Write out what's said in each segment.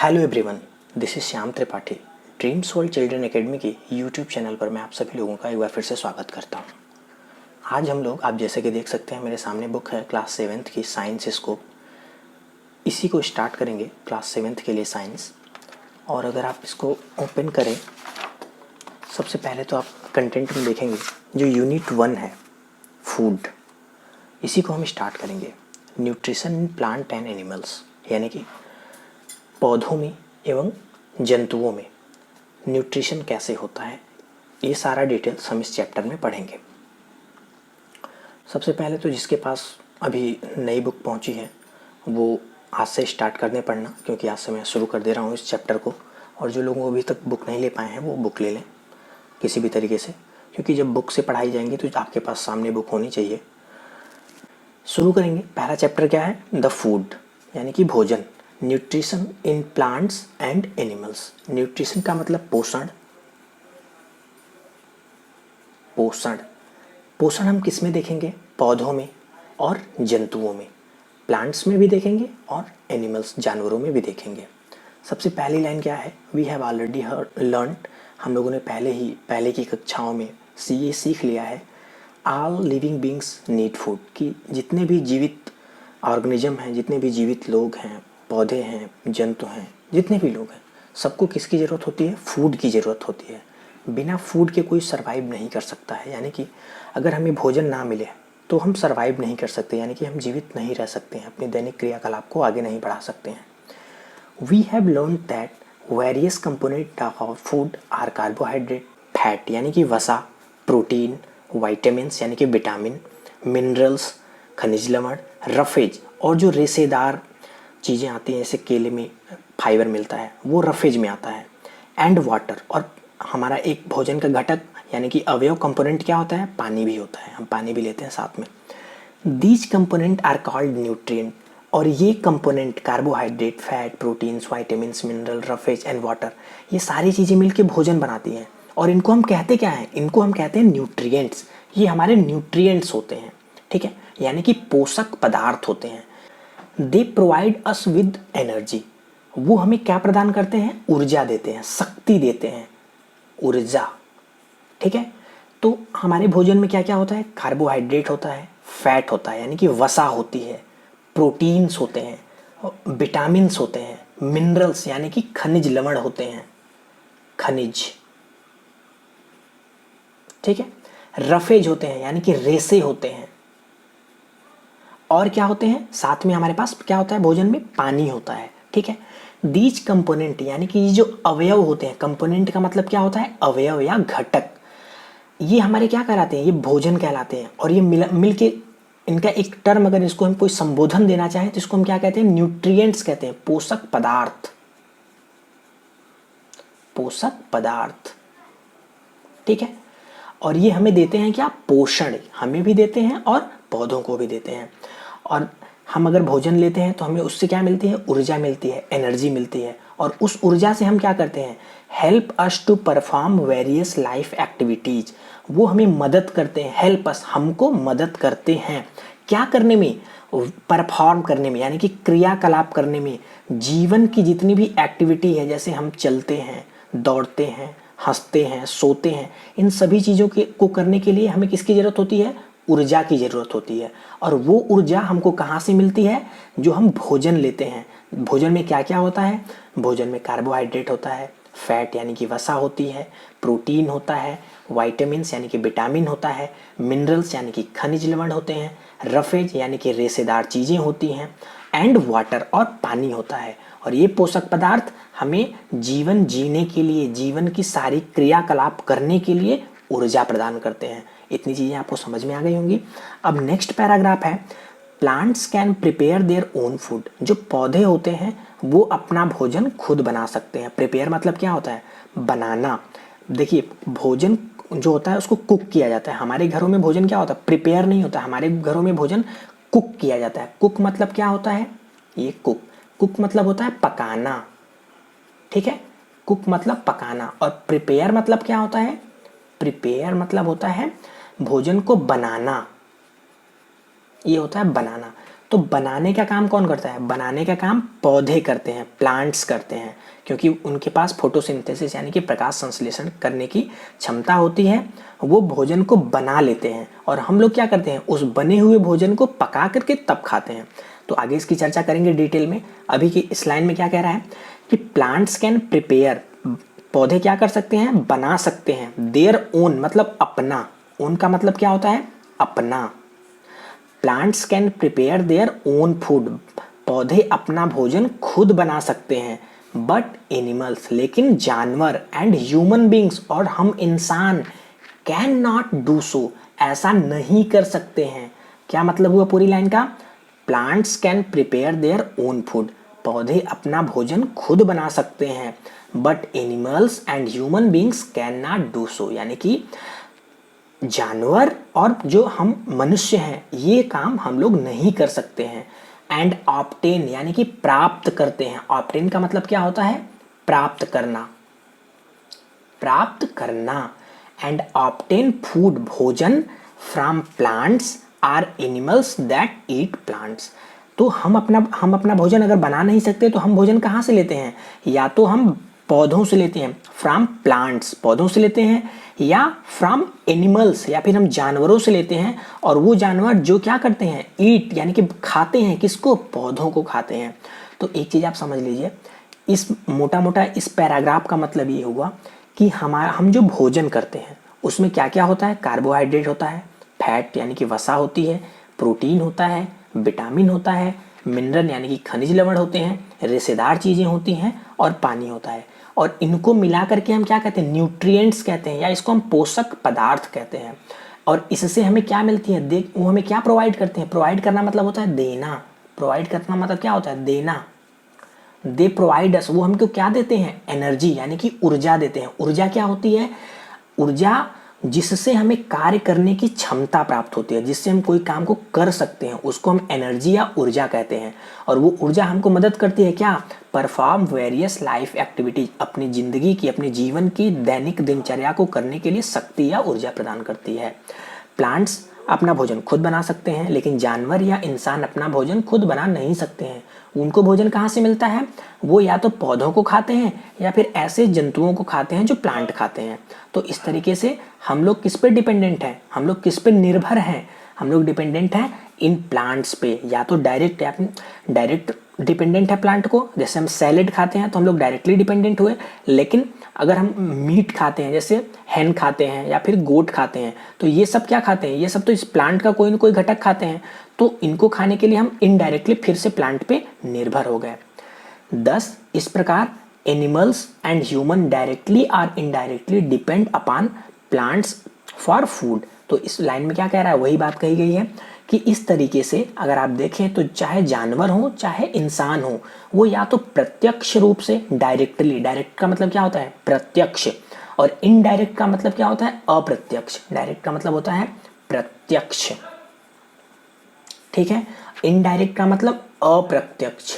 Hello everyone, this is Shyam Tripathi. Dreams world children academy की YouTube channel पर मैं आप सभी लोगों का एक बार फिर से स्वागत करता हूं। आज हम लोग, आप जैसे कि देख सकते हैं, मेरे सामने बुक है क्लास 7th की साइंस स्कोप। इसी को स्टार्ट करेंगे क्लास 7th के लिए साइंस। और अगर आप इसको ओपन करें, सबसे पहले तो आप कंटेंट में देखेंगे जो यूनिट 1 है फूड, इसी को हम स्टार्ट करेंगे। Nutrition in plant and animals, यानी कि पौधों में एवं जंतुओं में न्यूट्रिशन कैसे होता है, ये सारा डिटेल्स हम इस चैप्टर में पढ़ेंगे। सबसे पहले तो जिसके पास अभी नई बुक पहुंची है वो आज से स्टार्ट करने पढ़ना, क्योंकि आज से मैं शुरू कर दे रहा हूँ इस चैप्टर को। और जो लोग अभी तक बुक नहीं ले पाए हैं वो बुक ले लें किसी भी तरीके से, क्योंकि जब बुक से पढ़ाई जाएंगी तो आपके पास सामने बुक होनी चाहिए। शुरू करेंगे। पहला चैप्टर क्या है? द फूड, यानी कि भोजन। Nutrition in plants and animals. Nutrition का मतलब पोषण। पोषण पोषण हम किस में देखेंगे? पौधों में और जंतुओं में। प्लांट्स में भी देखेंगे और एनिमल्स, जानवरों में भी देखेंगे। सबसे पहली लाइन क्या है? वी हैव ऑलरेडी लर्न, हम लोगों ने पहले की कक्षाओं में ये सीख लिया है। All living beings need food, कि जितने भी जीवित ऑर्गेनिज्म हैं, जितने भी जीवित लोग हैं, पौधे हैं, जंतु हैं, जितने भी लोग हैं, सबको किसकी ज़रूरत होती है? फूड की ज़रूरत होती है। बिना फूड के कोई सर्वाइव नहीं कर सकता है। यानी कि अगर हमें भोजन ना मिले तो हम सर्वाइव नहीं कर सकते, यानी कि हम जीवित नहीं रह सकते हैं, अपने दैनिक क्रियाकलाप को आगे नहीं बढ़ा सकते हैं। We have learn that various component of food are carbohydrate, fat यानी कि वसा, प्रोटीन, वाइटामिन्स यानी कि विटामिन, मिनरल्स खनिज लवण, रफेज और जो रेशेदार चीज़ें आती हैं जैसे केले में फाइबर मिलता है वो रफेज में आता है, एंड वाटर। और हमारा एक भोजन का घटक यानी कि अवयव कंपोनेंट क्या होता है? पानी भी होता है, हम पानी भी लेते हैं साथ में। These component are called nutrient, और ये component carbohydrate, fat, proteins, vitamins, mineral, roughage and water, ये सारी चीज़ें मिलकर भोजन बनाती हैं। और इनको हम कहते क्या हैं? इनको हम कहते हैं न्यूट्रिएंट्स। ये हमारे न्यूट्रिएंट्स होते हैं, ठीक है, यानी कि पोषक पदार्थ होते हैं। They provide us with energy, वो हमें क्या प्रदान करते हैं? ऊर्जा देते हैं, शक्ति देते हैं, ऊर्जा, ठीक है। तो हमारे भोजन में क्या क्या होता है? कार्बोहाइड्रेट होता है, फैट होता है यानी कि वसा होती है, प्रोटीन्स होते हैं, विटामिन्स होते हैं, मिनरल्स यानी कि खनिज लवण होते हैं, खनिज, ठीक है, रफेज होते हैं यानी कि रेसे होते हैं, और क्या होते हैं? साथ में हमारे पास क्या होता है? भोजन में पानी होता है, ठीक है। दीज कंपोनेंट यानी कि ये जो अवयव होते हैं, कंपोनेंट का मतलब क्या होता है? अवयव या घटक। ये हमारे क्या कहलाते हैं? ये भोजन कहलाते हैं। और ये मिल के इनका एक टर्म, अगर इसको हम कोई संबोधन देना चाहें तो इसको हम क्या कहते हैं? न्यूट्रिएंट्स कहते हैं, पोषक पदार्थ, पोषक पदार्थ, ठीक है। और ये हमें देते हैं क्या? पोषण, हमें भी देते हैं और पौधों को भी देते हैं। और हम अगर भोजन लेते हैं तो हमें उससे क्या मिलती है? ऊर्जा मिलती है, एनर्जी मिलती है। और उस ऊर्जा से हम क्या करते हैं? Help us to perform various life activities, वो हमें मदद करते हैं। हेल्प अस, हमको मदद करते हैं क्या करने में? परफॉर्म करने में, यानी कि क्रियाकलाप करने में। जीवन की जितनी भी एक्टिविटी है, जैसे हम चलते हैं, दौड़ते हैं, हंसते हैं, सोते हैं, इन सभी चीज़ों को करने के लिए हमें किसकी ज़रूरत होती है? ऊर्जा की ज़रूरत होती है। और वो ऊर्जा हमको कहाँ से मिलती है? जो हम भोजन लेते हैं। भोजन में क्या क्या होता है? भोजन में कार्बोहाइड्रेट होता है, फैट यानी कि वसा होती है, प्रोटीन होता है, वाइटामिन्स यानी कि विटामिन होता है, मिनरल्स यानी कि खनिज लवण होते हैं, रफेज यानी कि रेशेदार चीज़ें होती हैं, एंड वाटर और पानी होता है। और ये पोषक पदार्थ हमें जीवन जीने के लिए, जीवन की सारी क्रियाकलाप करने के लिए ऊर्जा प्रदान करते हैं। इतनी चीज़ें आपको समझ में आ गई होंगी। अब नेक्स्ट पैराग्राफ है, plants can prepare their own food. जो पौधे होते हैं वो अपना भोजन खुद बना सकते हैं। प्रिपेयर मतलब क्या होता है? बनाना। देखिए, भोजन जो होता है उसको कुक किया जाता है। हमारे घरों में भोजन क्या होता है? प्रिपेयर नहीं होता, हमारे घरों में भोजन कुक किया जाता है। कुक मतलब क्या होता है? ये कुक मतलब होता है पकाना, ठीक है। कुक मतलब पकाना। और प्रिपेयर मतलब क्या होता है? प्रिपेयर मतलब होता है भोजन को बनाना, ये होता है बनाना। तो बनाने का काम कौन करता है? बनाने का काम पौधे करते हैं, प्लांट्स करते हैं, क्योंकि उनके पास फोटोसिंथेसिस यानी कि प्रकाश संश्लेषण करने की क्षमता होती है। वो भोजन को बना लेते हैं और हम लोग क्या करते हैं, उस बने हुए भोजन को पका करके तब खाते हैं। तो आगे इसकी चर्चा करेंगे डिटेल में। अभी की इस लाइन में क्या कह रहा है कि प्लांट्स कैन प्रिपेयर, पौधे क्या कर सकते हैं, बना सकते हैं, देयर ओन मतलब अपना, ओन का मतलब क्या होता है, अपना। Plants can prepare their own food, पौधे अपना भोजन खुद बना सकते हैं। बट एनिमल्स, लेकिन जानवर एंड ह्यूमन बींग्स और हम इंसान कैन नॉट डू सो, ऐसा नहीं कर सकते हैं। क्या मतलब हुआ पूरी लाइन का? Plants can prepare their own food, पौधे अपना भोजन खुद बना सकते हैं, but animals and human beings can not do so, यानी कि जानवर और जो हम मनुष्य हैं ये काम हम लोग नहीं कर सकते हैं। एंड ऑब्टेन यानी कि प्राप्त करते हैं। ऑब्टेन का मतलब क्या होता है, प्राप्त करना, प्राप्त करना। एंड ऑब्टेन फूड, भोजन, from plants or animals that eat plants. तो हम अपना भोजन अगर बना नहीं सकते तो हम भोजन कहाँ से लेते हैं? या तो हम पौधों से लेते हैं, फ्रॉम प्लांट्स पौधों से लेते हैं, या फ्रॉम एनिमल्स या फिर हम जानवरों से लेते हैं। और वो जानवर जो क्या करते हैं, ईट यानी कि खाते हैं, किसको? पौधों को खाते हैं। तो एक चीज़ आप समझ लीजिए, इस मोटा मोटा इस पैराग्राफ का मतलब ये हुआ कि हम जो भोजन करते हैं उसमें क्या क्या होता है? कार्बोहाइड्रेट होता है, फैट यानी कि वसा होती है, प्रोटीन होता है, विटामिन होता है, मिनरल यानी कि खनिज लवण होते हैं, रेशेदार चीज़ें होती हैं और पानी होता है। और इनको मिला करके हम क्या कहते हैं? न्यूट्रिएंट्स कहते हैं, या इसको हम पोषक पदार्थ कहते हैं। और इससे हमें क्या मिलती है? वो हमें क्या प्रोवाइड करते हैं? प्रोवाइड करना मतलब होता है देना। प्रोवाइड करना मतलब क्या होता है? देना। दे प्रोवाइड अस, वो हमको क्या देते हैं? एनर्जी यानी कि ऊर्जा देते हैं। ऊर्जा क्या होती है? ऊर्जा जिससे हमें कार्य करने की क्षमता प्राप्त होती है, जिससे हम कोई काम को कर सकते हैं, उसको हम एनर्जी या ऊर्जा कहते हैं। और वो ऊर्जा हमको मदद करती है क्या? परफॉर्म वेरियस लाइफ एक्टिविटीज, अपनी जिंदगी की, अपने जीवन की दैनिक दिनचर्या को करने के लिए शक्ति या ऊर्जा प्रदान करती है। प्लांट्स अपना भोजन खुद बना सकते हैं, लेकिन जानवर या इंसान अपना भोजन खुद बना नहीं सकते हैं। उनको भोजन कहाँ से मिलता है? वो या तो पौधों को खाते हैं या फिर ऐसे जंतुओं को खाते हैं जो प्लांट खाते हैं। तो इस तरीके से हम लोग किस पे डिपेंडेंट हैं? हम लोग किस पे निर्भर हैं? हम लोग डिपेंडेंट हैं इन प्लांट्स पे, या तो डायरेक्ट डिपेंडेंट है प्लांट को, जैसे हम सैलेड खाते हैं तो हम लोग डायरेक्टली डिपेंडेंट हुए। लेकिन अगर हम मीट खाते हैं, जैसे हैन खाते हैं या फिर गोट खाते हैं, तो ये सब क्या खाते हैं? ये सब तो इस प्लांट का कोई ना कोई घटक खाते हैं। तो इनको खाने के लिए हम इनडायरेक्टली फिर से प्लांट पे निर्भर हो गए। 10 इस प्रकार एनिमल्स एंड ह्यूमन डायरेक्टली और indirectly depend upon plants for food. तो इस लाइन में क्या कह रहा है? वही बात कही गई है कि इस तरीके से अगर आप देखें तो चाहे जानवर हो चाहे इंसान हो, वो या तो प्रत्यक्ष रूप से डायरेक्टली, डायरेक्ट का मतलब क्या होता है? प्रत्यक्ष, और इनडायरेक्ट का मतलब क्या होता है? अप्रत्यक्ष। डायरेक्ट का मतलब होता है प्रत्यक्ष, ठीक है। इनडायरेक्ट का मतलब अप्रत्यक्ष।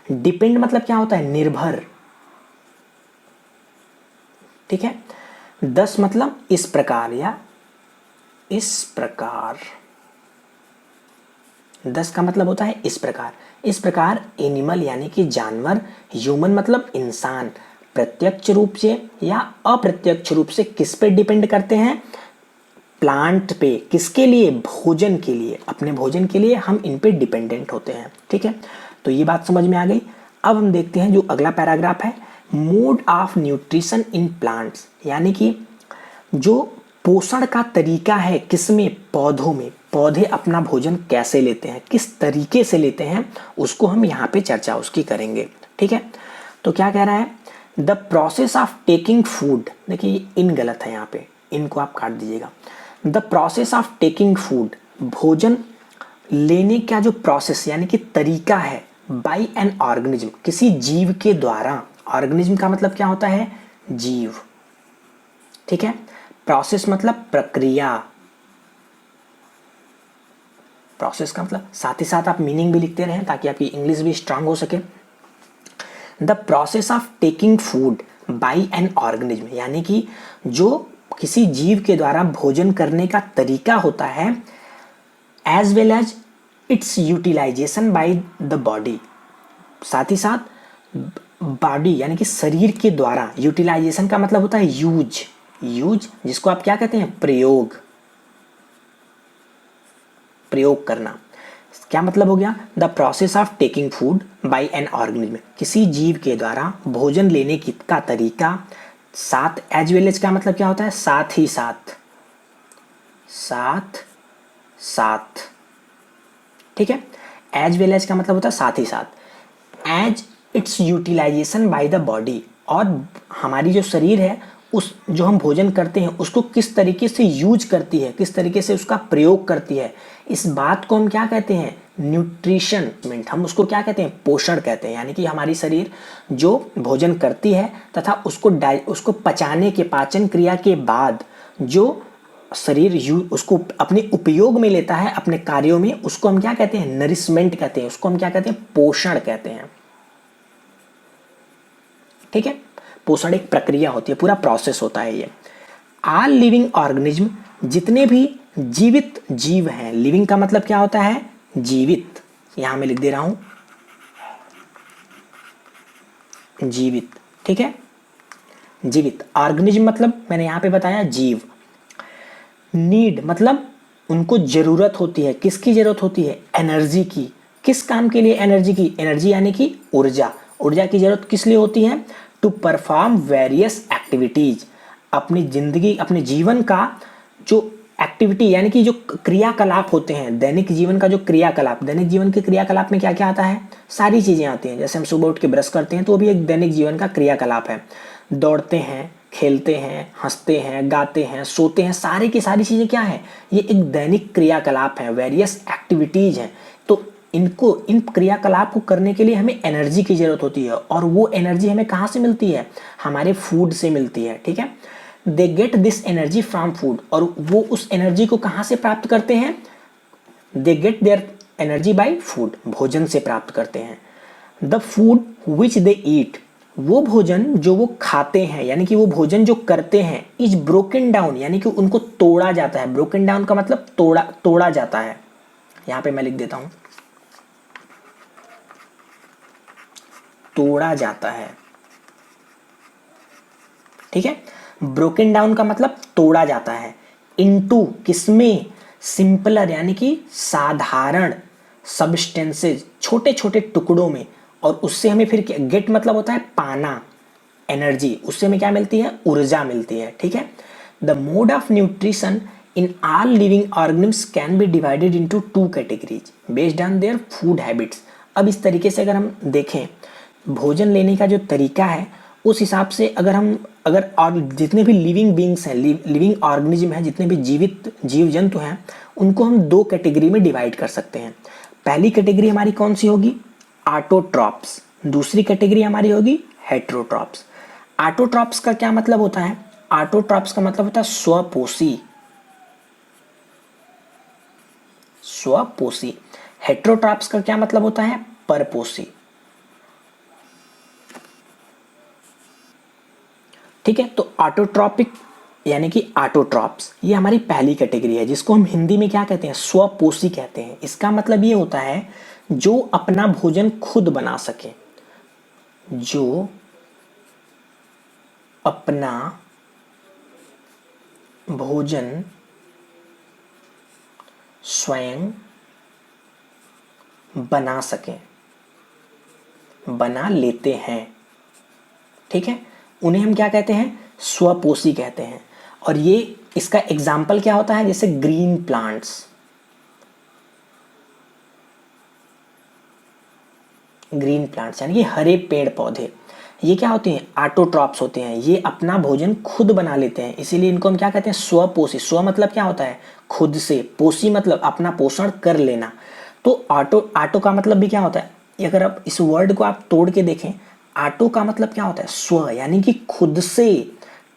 डिपेंड मतलब क्या होता है? निर्भर, ठीक है। 10 मतलब इस प्रकार या इस प्रकार। 10 का मतलब होता है इस प्रकार। इस प्रकार एनिमल यानी कि जानवर, ह्यूमन मतलब इंसान, प्रत्यक्ष रूप से या अप्रत्यक्ष रूप से किस पे डिपेंड करते हैं? प्लांट पे। किसके लिए? भोजन के लिए। अपने भोजन के लिए हम इन पे डिपेंडेंट होते हैं, ठीक है। तो ये बात समझ में आ गई। अब हम देखते हैं जो अगला पैराग्राफ है, mode of nutrition in plants, यानी कि जो पोषण का तरीका है किसमें? पौधों में। पौधे अपना भोजन कैसे लेते हैं, किस तरीके से लेते हैं, उसको हम यहाँ पे चर्चा उसकी करेंगे, ठीक है। तो क्या कह रहा है? The process of taking food, देखिए इन गलत है यहाँ पे, इनको आप काट दीजिएगा। The process of taking food, भोजन लेने का जो प्रोसेस यानी कि तरीका है, बाय एन ऑर्गेनिज्म, किसी जीव के द्वारा। ऑर्गेनिज्म का मतलब क्या होता है? जीव, ठीक है। प्रोसेस मतलब प्रक्रिया, प्रोसेस का मतलब, साथ ही साथ आप मीनिंग भी लिखते रहें ताकि आपकी इंग्लिश भी स्ट्रांग हो सके। The process of taking food by an organism, यानी कि जो किसी जीव के द्वारा भोजन करने का तरीका होता है, as well as its utilization by the body. साथ ही साथ बॉडी यानी कि शरीर के द्वारा, यूटिलाइजेशन का मतलब होता है यूज, यूज जिसको आप क्या कहते हैं, प्रयोग, प्रयोग करना। क्या मतलब हो गया, the process of taking food by an organism, किसी जीव के द्वारा भोजन लेने की का तरीका। साथ, एज वेल एज का मतलब क्या होता है, साथ ही साथ, साथ साथ, ठीक है। एज वेल एज का मतलब होता है साथ ही साथ। As its utilization by the body, और हमारी जो शरीर है उस जो हम भोजन करते हैं उसको किस तरीके से यूज करती है, किस तरीके से उसका प्रयोग करती है, इस बात को हम क्या कहते हैं, न्यूट्रिशन, हम उसको क्या कहते हैं, पोषण कहते हैं। यानी कि हमारी शरीर जो भोजन करती है तथा उसको पचाने के, पाचन क्रिया के बाद जो शरीर उसको अपने उपयोग में लेता है अपने कार्यों में, उसको हम क्या कहते हैं, नरिशमेंट कहते हैं, उसको हम क्या कहते हैं, पोषण कहते हैं, ठीक है। पोषण एक प्रक्रिया होती है, पूरा प्रोसेस होता है ये। ऑल लिविंग ऑर्गेनिज्म, जितने भी जीवित जीव हैं, लिविंग का मतलब क्या होता है, जीवित, यहां मैं लिख दे रहा हूं जीवित, ठीक है। जीवित, ऑर्गेनिज्म मतलब मैंने यहां पे बताया जीव। नीड मतलब उनको जरूरत होती है, किसकी जरूरत होती है, एनर्जी की। किस काम के लिए एनर्जी की, एनर्जी यानी कि ऊर्जा, ऊर्जा की जरूरत किस लिए होती है, टू परफॉर्म वेरियस एक्टिविटीज, अपनी जिंदगी, अपने जीवन का जो एक्टिविटी यानी कि जो क्रियाकलाप होते हैं, दैनिक जीवन का जो क्रियाकलाप, दैनिक जीवन के क्रियाकलाप में क्या क्या आता है, सारी चीजें आती हैं। जैसे हम सुबह उठ के ब्रश करते हैं तो वो भी एक दैनिक जीवन का क्रियाकलाप है। दौड़ते हैं, खेलते हैं, हंसते हैं, गाते हैं, सोते हैं, सारी की सारी चीजें क्या है, ये एक दैनिक क्रियाकलाप है, वेरियस एक्टिविटीज हैं। तो इनको, इन क्रियाकलाप को करने के लिए हमें एनर्जी की जरूरत होती है, और वो एनर्जी हमें कहाँ से मिलती है, हमारे फूड से मिलती है, ठीक है। They get this energy from food, और वो उस एनर्जी को कहाँ से प्राप्त करते हैं, they get their energy by food, भोजन से प्राप्त करते हैं। द फूड विच दे ईट, वो भोजन जो वो खाते हैं, यानी कि वो भोजन जो करते हैं, इज ब्रोकन डाउन, यानी कि उनको तोड़ा जाता है। ब्रोकन डाउन का मतलब तोड़ा जाता है। यहां पे मैं लिख देता हूं, तोड़ा जाता है, ठीक है। ब्रोकन डाउन का मतलब तोड़ा जाता है। इनटू, किसमें, सिंपलर यानी कि साधारण, सब्सटेंसेज, छोटे छोटे टुकड़ों में, और उससे हमें फिर गेट मतलब होता है पाना, एनर्जी, उससे हमें क्या मिलती है, ऊर्जा मिलती है, ठीक है। The mode of nutrition in all living organisms can be divided into two categories based on their food habits. अब इस तरीके से अगर हम देखें भोजन लेने का जो तरीका है, उस हिसाब से अगर और जितने भी लिविंग बींग्स हैं, लिविंग ऑर्गेनिज्म हैं, जितने भी जीवित जीव जंतु हैं, उनको हम दो कैटेगरी में डिवाइड कर सकते हैं। पहली कैटेगरी हमारी कौन सी होगी, ऑटोट्रॉप्स। दूसरी कैटेगरी हमारी होगी हेट्रोट्रॉप्स। ऑटोट्रॉप्स का क्या मतलब होता है, ऑटोट्रॉप्स का मतलब होता है स्वपोषी, स्वपोषी। हेट्रोट्रॉप्स का क्या मतलब होता है, परपोषी, ठीक है। तो ऑटोट्रॉपिक यानी कि ऑटोट्रॉप्स, ये हमारी पहली कैटेगरी है, जिसको हम हिंदी में क्या कहते हैं, स्वपोषी कहते हैं। इसका मतलब ये होता है जो अपना भोजन खुद बना सके, जो अपना भोजन स्वयं बना सके, बना लेते हैं, ठीक है। उन्हें हम क्या कहते हैं, स्वपोषी कहते हैं। और ये इसका एग्जाम्पल क्या होता है, जैसे ग्रीन प्लांट्स, ग्रीन प्लांट्स यानी कि हरे पेड़ पौधे, ये क्या होते हैं, ऑटोट्रॉप्स होते हैं। ये अपना भोजन खुद बना लेते हैं, इसीलिए इनको हम क्या कहते हैं, स्वपोषी। स्व मतलब क्या होता है, खुद से, पोषी मतलब अपना पोषण कर लेना। तो ऑटो का मतलब भी क्या होता है, अगर आप इस वर्ड को आप तोड़ के देखें, ऑटो का मतलब क्या होता है, स्व यानी कि खुद से।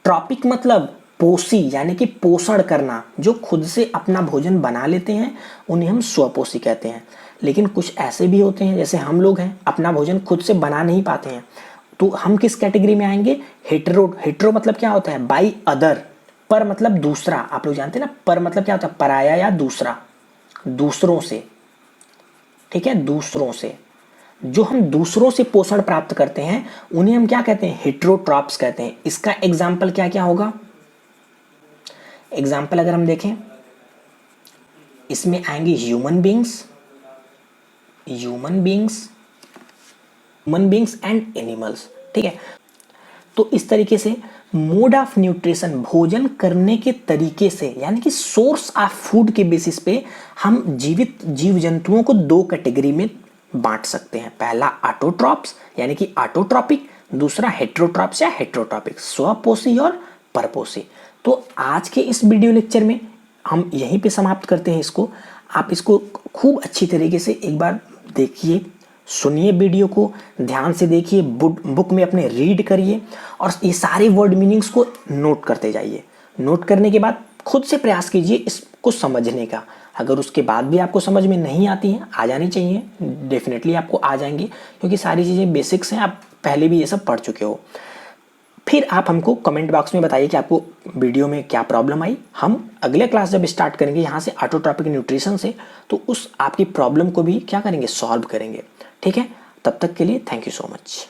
ट्रॉपिक मतलब पोषी यानी कि पोषण करना, जो खुद से अपना भोजन बना लेते हैं उन्हें हम स्वपोषी कहते हैं। लेकिन कुछ ऐसे भी होते हैं, जैसे हम लोग हैं, अपना भोजन खुद से बना नहीं पाते हैं, तो हम किस कैटेगरी में आएंगे, हेटेरो। हेटेरो मतलब क्या होता है, बाई अदर। पर मतलब दूसरा, आप लोग जानते हैं ना, पर मतलब क्या होता है, पराया या दूसरा, दूसरों से, ठीक है, दूसरों से। जो हम दूसरों से पोषण प्राप्त करते हैं उन्हें हम क्या कहते हैं, हेटेरोट्रॉप्स कहते हैं। इसका एग्जाम्पल क्या क्या होगा, एग्जाम्पल अगर हम देखें इसमें आएंगे human beings, human beings and animals, ठीक है। तो इस तरीके से मोड ऑफ न्यूट्रिशन, भोजन करने के तरीके से, यानी कि सोर्स ऑफ फूड के बेसिस पे हम जीवित जीव जंतुओं को दो कैटेगरी में बांट सकते हैं। पहला ऑटोट्रॉप्स यानी कि ऑटोट्रॉपिक, दूसरा हेटेरोट्रॉप्स या हेटेरोट्रॉपिक, स्वपोषी और परपोषी। तो आज के इस वीडियो लेक्चर में हम यहीं पे समाप्त करते हैं इसको। आप इसको खूब अच्छी तरीके से एक बार देखिए, सुनिए, वीडियो को ध्यान से देखिए, बुक में अपने रीड करिए और ये सारे वर्ड मीनिंग्स को नोट करते जाइए। नोट करने के बाद खुद से प्रयास कीजिए इसको समझने का। अगर उसके बाद भी आपको समझ में नहीं आती हैं, आ जानी चाहिए, डेफिनेटली आपको आ जाएंगी, क्योंकि सारी चीज़ें बेसिक्स हैं, आप पहले भी ये सब पढ़ चुके हो। फिर आप हमको कमेंट बॉक्स में बताइए कि आपको वीडियो में क्या प्रॉब्लम आई। हम अगले क्लास जब स्टार्ट करेंगे यहाँ से ऑटोट्रॉपिक न्यूट्रिशन से, तो उस आपकी प्रॉब्लम को भी क्या करेंगे, सॉल्व करेंगे, ठीक है। तब तक के लिए थैंक यू सो मच।